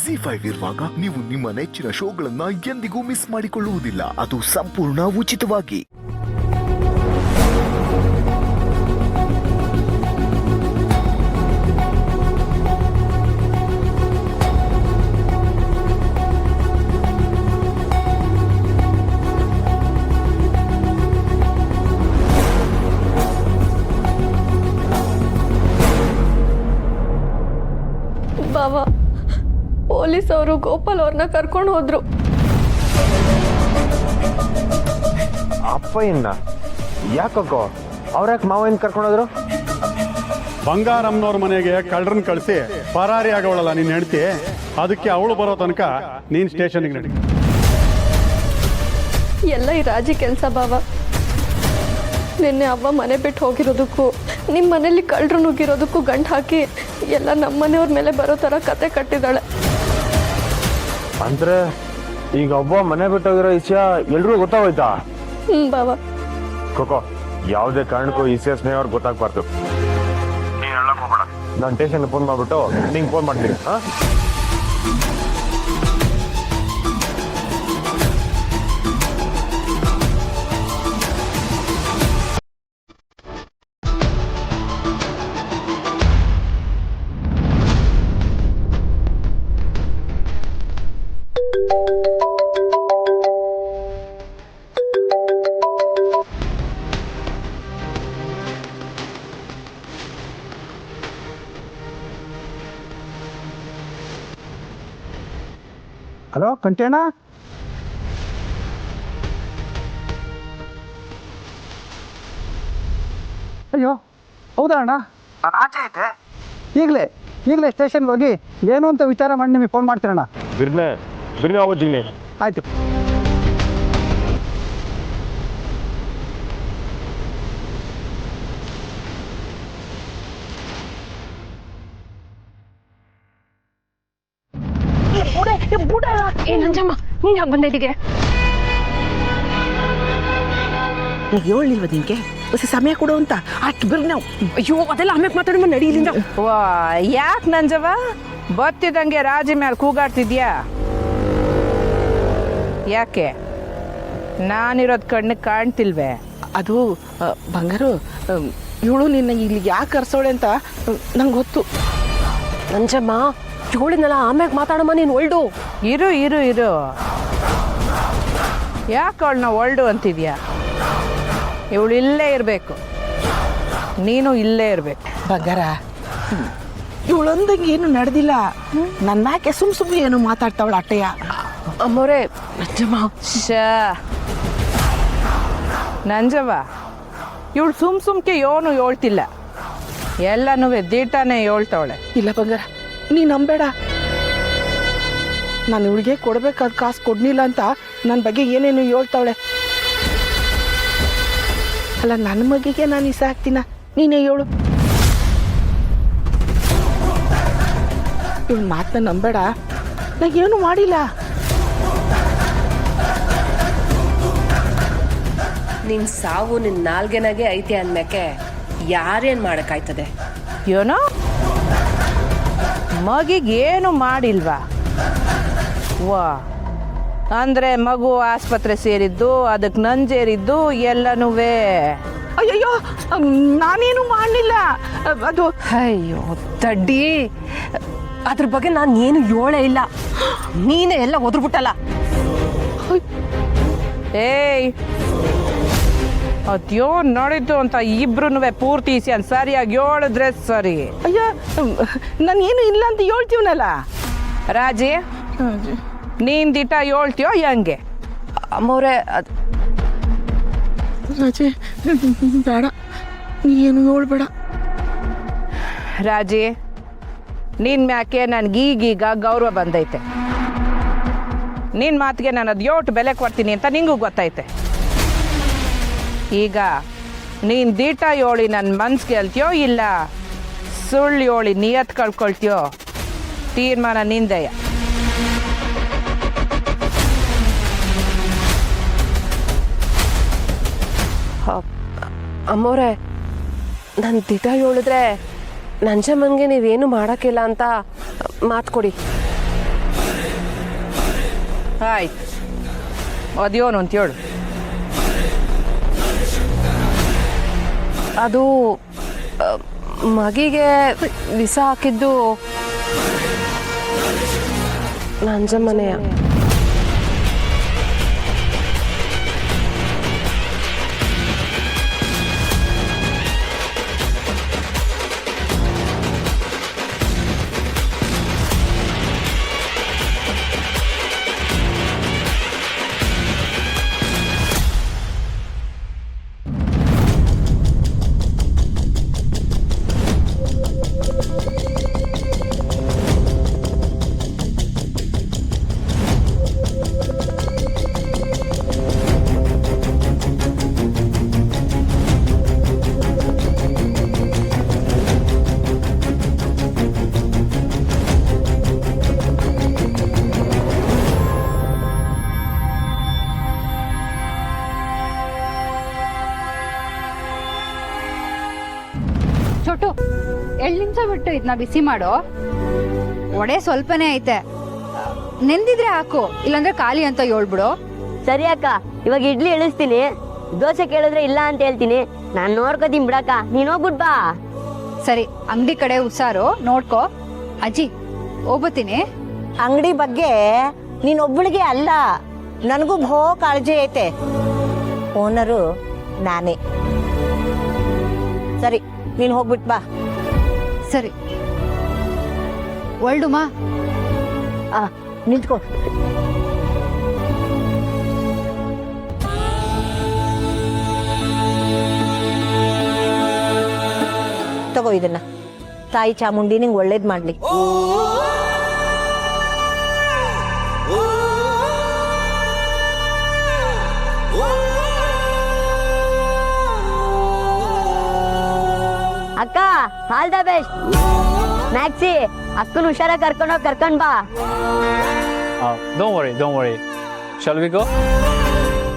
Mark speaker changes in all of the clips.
Speaker 1: ZEE5 ಇರುವಾಗ ನೀವು ನಿಮ್ಮ ನೆಚ್ಚಿನ ಶೋಗಳನ್ನ ಎಂದಿಗೂ ಮಿಸ್ ಮಾಡಿಕೊಳ್ಳುವುದಿಲ್ಲ. ಅದು ಸಂಪೂರ್ಣ ಉಚಿತವಾಗಿ.
Speaker 2: ಬಾವ, ಪೊಲೀಸ್ ಅವರು ಗೋಪಾಲ್ ಅವ್ರನ್ನ ಕರ್ಕೊಂಡು ಹೋದ್ರು.
Speaker 3: ಅಪ್ಪಯ್ಯನ್ನ ಯಾಕೋ ಅವ್ರ್ಯಾಕೆ ಮಾವಯ್ಯನ ಕರ್ಕೊಂಡು ಹೋದ್ರು?
Speaker 4: ಬಂಗಾರಮ್ಮನವ್ರ ಮನೆಗೆ ಕಳ್ಳರನ್ನ ಕಳಿಸಿ ಪರಾರಿ ಆಗೋಳಲ್ಲ ನೀನು ಹೆಂಡ್ತಿ. ಅದಕ್ಕೆ ಅವಳು ಬರೋ ತನಕ ನೀನು ಸ್ಟೇಷನ್ಗೆ ನಡಿ.
Speaker 2: ಎಲ್ಲ ಈ ರಾಜಿ ಕೆಲಸ ಬಾವ. ನಿನ್ನೆ ಅವ್ವ ಮನೆ ಬಿಟ್ಟು ಹೋಗಿರೋದಕ್ಕೂ ನಿಮ್ಮ ಮನೇಲಿ ಕಳ್ಳರು ನುಗ್ಗಿರೋದಕ್ಕೂ ಗಂಟು ಹಾಕಿ ಎಲ್ಲ ನಮ್ಮ ಮನೆಯವ್ರ ಮೇಲೆ ಬರೋ ಥರ ಕತೆ ಕಟ್ಟಿದ್ದಾಳೆ.
Speaker 3: ಅಂದ್ರೆ ಈಗ ಒಬ್ಬ ಮನೆ ಬಿಟ್ಟೋಗಿರೋ ವಿಷಯ ಎಲ್ರಿಗೂ ಗೊತ್ತಾಗೋಯ್ತಾ?
Speaker 2: ಬಾವ.
Speaker 3: ಕೋಕೋ, ಯಾವುದೇ ಕಾರಣಕ್ಕೂ ಈಸಿಯ ಸ್ನೇಹ ಅವ್ರಿಗೆ ಗೊತ್ತಾಗ್ಬಾರ್ದು. ನೀನು ಹೇಳಕ್ ಹೋಗ್ಬೇಡ. ನಾನು ಸ್ಟೇಷನ್ಗೆ ಫೋನ್ ಮಾಡ್ಬಿಟ್ಟು ನಿಂಗೆ ಫೋನ್ ಮಾಡ್ತೀನಿ. ಹಾಂ,
Speaker 5: ಹಲೋ ಕಂಟೇಣ, ಅಯ್ಯೋ ಹೌದಾ ಅಣ್ಣ? ಈಗಲೇ ಸ್ಟೇಷನ್ಗೆ ಹೋಗಿ ಏನು ಅಂತ ವಿಚಾರ ಮಾಡಿ ನಿಮಗೆ ಫೋನ್ ಮಾಡ್ತೀರಣ್ಣ.
Speaker 3: ಬಿರ್ನೆ ಹೋಗ್ತೀನಿ.
Speaker 5: ಆಯಿತು.
Speaker 6: ನಂಜಮ್ಮ, ನೀನ್ ಯಾಕೆ ಬಂದಿದ್ದೀಗೆ?
Speaker 7: ಹೇಳಿಲ್ವ ನಿನ್ಗೆ ಹೊಸ ಸಮಯ ಕೊಡು ಅಂತ? ಅಷ್ಟು ಬಿರ್ ನಾವು.
Speaker 6: ಅಯ್ಯೋ, ಅದೆಲ್ಲ ಆಮೇಲೆ ಮಾತಾಡೋ ನಡಿ ಇಲ್ಲಿಂದ.
Speaker 8: ವಾ, ಯಾಕೆ ನಂಜವ್ವ ಬತ್ತಿದಂಗೆ ರಾಜಿ ಮೇಲೆ ಕೂಗಾಡ್ತಿದ್ಯಾ? ಯಾಕೆ ನಾನಿರೋದು ಕಣ್ಣಿಗೆ ಕಾಣ್ತಿಲ್ವೇ?
Speaker 7: ಅದು ಬಂಗಾರು, ಇವಳು ನಿನ್ನ ಇಲ್ಲಿ ಯಾಕೆ ಕರ್ಸೋಳೆ ಅಂತ ನಂಗೆ ಗೊತ್ತು.
Speaker 6: ನಂಜಮ್ಮ, ಇವಳಿನೆಲ್ಲ ಆಮ್ಯಾಗ ಮಾತಾಡಮ್ಮ. ನೀನು ಒಳ್ಡು
Speaker 8: ಇರು ಇರು ಇರು. ಯಾಕೆ ಅವಳನ್ನ ಒಳ್ಡು ಅಂತಿದ್ಯಾ? ಇವಳು ಇಲ್ಲೇ ಇರಬೇಕು, ನೀನು ಇಲ್ಲೇ ಇರಬೇಕು.
Speaker 7: ಬಂಗಾರ, ಇವಳೊಂದಂಗೆ ಏನು ನಡೆದಿಲ್ಲ. ನನ್ನ ಮ್ಯಾಕೆ ಸುಮ್ ಏನು ಮಾತಾಡ್ತಾವಳ ಅಟ್ಟಯ್ಯ.
Speaker 6: ಅಮ್ಮೋರೆ. ನಂಜಮ್ಮ,
Speaker 8: ನಂಜವ್ವ, ಇವಳು ಸುಮ್ಕೆ ಏನು ಹೇಳ್ತಿಲ್ಲ, ಎಲ್ಲನೂ ದೀಟಾನೇ ಹೇಳ್ತಾವಳೆ.
Speaker 7: ಇಲ್ಲ ಬಂಗಾರ, ನೀ ನಂಬೇಡ. ನಾನು ಇವಳಿಗೆ ಕೊಡ್ಬೇಕಾದ ಕಾಸು ಕೊಡ್ನಿಲ್ಲ ಅಂತ ನನ್ನ ಬಗ್ಗೆ ಏನೇನು ಹೇಳ್ತಾವಳೆ. ಅಲ್ಲ, ನನ್ನ ಮಗಿಗೆ ನಾನು ಇಷ್ಟ ಆಗ್ತೀನ? ನೀನೇ ಹೇಳು. ಇವಳು ಮಾತನ್ನ ನಂಬೇಡ. ನಾ ಏನು ಮಾಡಿಲ್ಲ.
Speaker 6: ನಿನ್ ಸಾವು ನಿನ್ ನಾಲ್ಗೆನಾಗೆ ಐತೆ ಅಂದ್ಮ್ಯಾಕೆ ಯಾರೇನ್ ಮಾಡಕ್ಕಾಯ್ತದೆ?
Speaker 8: ಏನೋ ಮಗಿಗೇನು ಮಾಡಿಲ್ವಾ? ವಾ, ಅಂದರೆ ಮಗು ಆಸ್ಪತ್ರೆ ಸೇರಿದ್ದು, ಅದಕ್ಕೆ ನಂಜೇರಿದ್ದು ಎಲ್ಲನೂ?
Speaker 7: ಅಯ್ಯಯ್ಯೋ, ನಾನೇನು ಮಾಡಲಿಲ್ಲ. ಅದು
Speaker 6: ಅಯ್ಯೋ ತಡ್ಡಿ, ಅದ್ರ ಬಗ್ಗೆ ನಾನು ಏನು ಹೇಳೇ ಇಲ್ಲ. ನೀನೇ ಎಲ್ಲ ಒದ್ರುಬಿಟ್ಟಲ್ಲ.
Speaker 8: ಏಯ್, ಅದ್ಯೋ ನಡೀತು ಅಂತ ಇಬ್ರು ಪೂರ್ತಿ ಸರಿಯಾಗಿ ಹೇಳಿದ್ರೆ ಸರಿ.
Speaker 7: ಅಯ್ಯ, ನಾನು ಏನು ಇಲ್ಲ ಅಂತ ಹೇಳ್ತೀವನಲ್ಲ.
Speaker 8: ರಾಜಿ, ನೀನ್ ದಿಟ ಹೇಳ್ತೀಯೋ ಹೆಂಗೆ?
Speaker 6: ಅಮ್ಮವ್ರೆ,
Speaker 7: ರಾಜೆ ಬೇಡ, ನೀನು ಹೇಳ್ಬೇಡ.
Speaker 8: ರಾಜಿ, ನಿನ್ ಮ್ಯಾಕೆ ನನ್ಗೀಗೀಗ ಗೌರವ ಬಂದೈತೆ. ನಿನ್ ಮಾತಿಗೆ ನಾನು ಅದು ಯೋಟು ಬೆಲೆ ಕೊಡ್ತೀನಿ ಅಂತ ನಿಂಗೂ ಗೊತ್ತೈತೆ. ಈಗ ನೀನು ದೀಟ ಹೇಳಿ ನನ್ನ ಮನ್ಸು ಗೆಲ್ತೀಯೋ ಇಲ್ಲ ಸುಳ್ಳು ಹೇಳಿ ನಿಯತ್ ಕಳ್ಕೊಳ್ತೀಯೋ? ತೀರ್ಮಾನ ನಿಂದೆಯ.
Speaker 6: ಅಮ್ಮೋರೆ, ನಾನು ದಿಟ ಹೇಳಿದ್ರೆ ನಂಜಮ್ಮನಿಗೆ ನೀವೇನು ಮಾಡೋಕ್ಕಿಲ್ಲ ಅಂತ ಮಾತು ಕೊಡಿ.
Speaker 8: ಆಯ್ತು ಅದ್ಯೋನು ಅಂತ ಹೇಳು.
Speaker 6: ಅದು ಮಗಿಗೆ ವಿಸ ಹಾಕಿದ್ದು ನಂಜಮ್ಮನೆಯ.
Speaker 9: ಚೋಟು 2 ನಿಮಿಷ ಬಿಟ್ಟು ಇದನ್ನ ಬಿಸಿ ಮಾಡೋ. ಒಡೆ ಸ್ವಲ್ಪನೇ ಐತೆ, ನೆಂದಿದ್ರೆ ಹಾಕು, ಇಲ್ಲಾಂದ್ರೆ ಖಾಲಿ ಅಂತ ಹೇಳ್ಬಿಡು.
Speaker 10: ಸರಿ ಅಕ್ಕ, ಇವಾಗ ಇಡ್ಲಿ ಇಳಿಸ್ತೀನಿ. ದೋಸೆ ಕೇಳಿದ್ರೆ ಇಲ್ಲ ಅಂತ ಹೇಳ್ತೀನಿ. ನಾನು ನೋಡ್ಕೋತೀನಿ ಬಿಡಕ್ಕ, ನೀನ್ ಹೋಗ್ಬಿಟ್ ಬಾ.
Speaker 9: ಸರಿ, ಅಂಗಡಿ ಕಡೆ ಹುಷಾರು, ನೋಡ್ಕೋ. ಅಜ್ಜಿ ಹೋಗ್ಬತ್ತೀನಿ.
Speaker 11: ಅಂಗಡಿ ಬಗ್ಗೆ ನೀನೊಬ್ಬಳಿಗೆ ಅಲ್ಲ, ನನಗೂ ಬಹು ಕಾಳಜಿ ಐತೆ. ಓನರು ನಾನೇ. ಸರಿ, ನೀನು ಹೋಗ್ಬಿಟ್ ಬಾ.
Speaker 9: ಸರಿ ಒಳ್ಡುಮಾ.
Speaker 11: ನಿಂತ್ಕೋ. ತಗೋ ಇದನ್ನ. ತಾಯಿ ಚಾಮುಂಡಿ ನಿಂಗೆ ಒಳ್ಳೇದ್ ಮಾಡ್ಲಿ.
Speaker 10: ಅಕ್ಕ, ಆಲ್ ದ ಬೆಸ್ಟ್. ಮ್ಯಾಕ್ಸಿ, ಅಕ್ಕನ ಹುಷಾರಾಗಿ ಕರ್ಕೊಂಡ್ ಬಾ.
Speaker 12: Don't worry. Shall we go?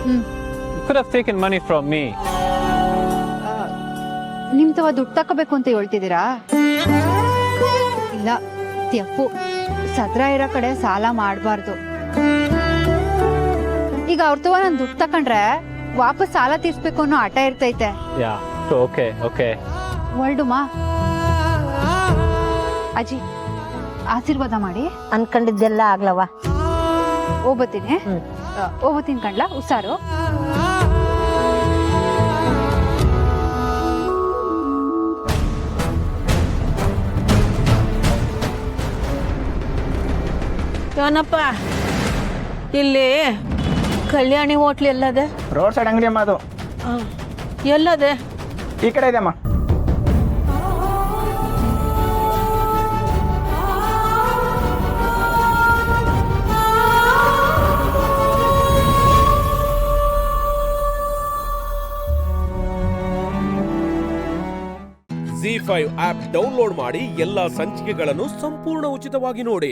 Speaker 12: You could have taken money from me.
Speaker 9: ನಿಮ್ ತವ ದುಡ್ಡು ತಕೋಬೇಕು ಅಂತ ಹೇಳ್ತಿದ್ದೀರಾ? ಇಲ್ಲ, ತಪ್ಪು. ಸದ್ರ ಇರೋ ಕಡೆ ಸಾಲ ಮಾಡಬಾರ್ದು. ಈಗ ಅವ್ರ ತವ ನಾನು ದುಡ್ಡು ತಕೊಂಡ್ರೆ ವಾಪಸ್ ಸಾಲ ತೀರ್ಸ್ಬೇಕು ಅನ್ನೋ ಆಟ ಇರ್ತೈತೆ.
Speaker 12: Yeah, okay.
Speaker 9: ಒಳ್ಡುಮಾ. ಅಜ್ಜಿ ಆಶೀರ್ವಾದ ಮಾಡಿ.
Speaker 11: ಅನ್ಕೊಂಡಿದ್ದೆಲ್ಲ ಆಗ್ಲವ.
Speaker 9: ಹೋಗ್ಬತ್ತೀನಿ ಕಣ್ಲಾ, ಹುಷಾರು.
Speaker 8: ಏನಪ್ಪ ಇಲ್ಲಿ ಕಲ್ಯಾಣಿ ಹೋಟ್ಲ್ ಎಲ್ಲದೆ?
Speaker 5: ರೋಡ್ ಸೈಡ್ ಅಂಗಡಿ ಅಮ್ಮ, ಅದು
Speaker 8: ಎಲ್ಲದೆ?
Speaker 5: ಈ ಕಡೆ ಇದೆ ಅಮ್ಮ.
Speaker 13: ZEE5 ಆಪ್ ಡೌನ್ಲೋಡ್ ಮಾಡಿ ಎಲ್ಲಾ ಸಂಚಿಕೆಗಳನ್ನು ಸಂಪೂರ್ಣ ಉಚಿತವಾಗಿ ನೋಡಿ.